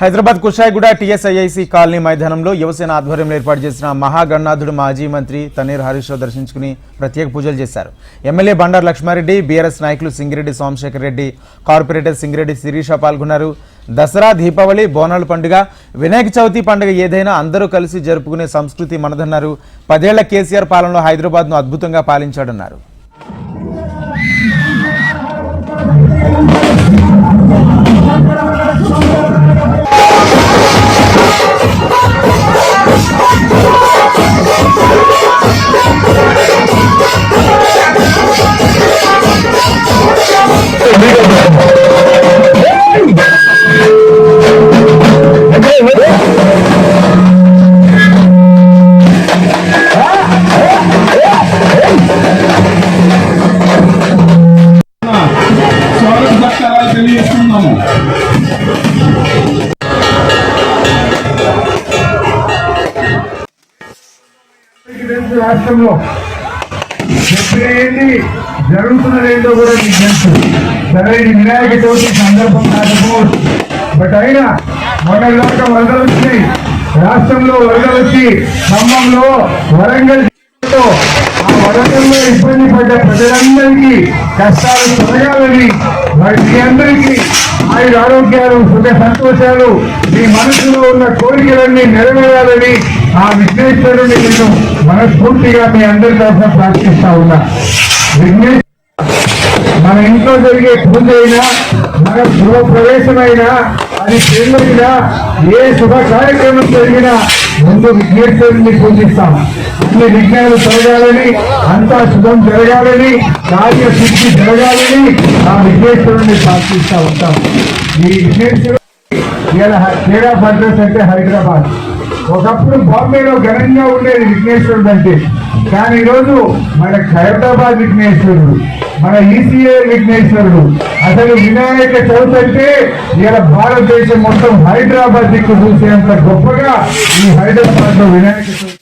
Hyderabad Kushaiguda TSIIC colony మైదానంలో యువసేన ఆధ్వర్యంలో ఏర్పాటు చేసిన మహాగణనాథుడు మాజీ మంత్రి తన్నీర్ హరీష్ రావు దర్శించుకుని ప్రత్యేక పూజలు చేశారు. ఎమ్మెల్యే బండారు లక్ష్మారెడ్డి, బీఆర్ఎస్ నాయకులు సింగిరెడ్డి సోమశేఖర్ రెడ్డి, కార్పొరేటర్ సింగిరెడ్డి శిరీష పాల్గొన్నారు. దసరా, దీపావళి, బోనాల పండుగ, వినాయక చవితి పండుగ ఏదైనా అందరూ కలిసి జరుపుకునే సంస్కృతి మనదన్నారు. 10 ఏళ్ల కేసీఆర్ పాలనలో హైదరాబాద్ను అద్భుతంగా పాలించాడన్నారు. రాష్ట్రంలో చెప్పేది జరుగుతున్నదేంటో కూడా మీకు తెలుసు. సరే, ఇది వినాయక చవితి సందర్భం కాకపోవచ్చు, బట్ అయినా మొన్నటిదాకా వరదలు వచ్చినాయి. రాష్ట్రంలో వరదలు వచ్చి ఖమ్మంలో, వరంగల్ ఆ వరదల్లో ఇబ్బంది పడ్డ ప్రజలందరికీ కష్టాలు తొలగాలని, మరి మీ అందరికీ ఆయుర ఆరోగ్యాలు, సుఖ సంతోషాలు, మీ మనసులో ఉన్న కోరికలన్నీ నెరవేరాలని ఆ విఘ్నేశ్వరుని నేను మనస్ఫూర్తిగా మీ అందరి తరఫున ప్రార్థిస్తా ఉన్నా. విఘ్నేశ్వర మన ఇంట్లో జరిగే పూజ అయినా, మన గృహ ప్రవేశమైనా, అది పెళ్ళైనా, ఏ శుభ కార్యక్రమం జరిగినా ముందు విఘ్నేశ్వరుని పూజిస్తాం. అన్ని విఘ్నాలు తొలగాలని, అంతా శుభం జరగాలని, కార్యసిద్ధి జరగాలని ఆ విఘ్నేశ్వరుని ప్రార్థిస్తూ ఉంటాం. ఈ విఘ్నేశ్వరుడు ఇలా క్రీడా భద్రత అంటే హైదరాబాద్. ఒకప్పుడు బాంబేలో ఘనంగా ఉండేది విఘ్నేశ్వరుడు అంటే, కానీ ఈరోజు మన హైదరాబాద్ విఘ్నేశ్వరుడు, మన ఈసీఏ విఘ్నేశ్వరుడు. అసలు వినాయక చవితి అంటే ఇలా భారతదేశం మొత్తం హైదరాబాద్ దిక్కు చూసేంత గొప్పగా ఈ హైదరాబాద్ లో వినాయక చవితి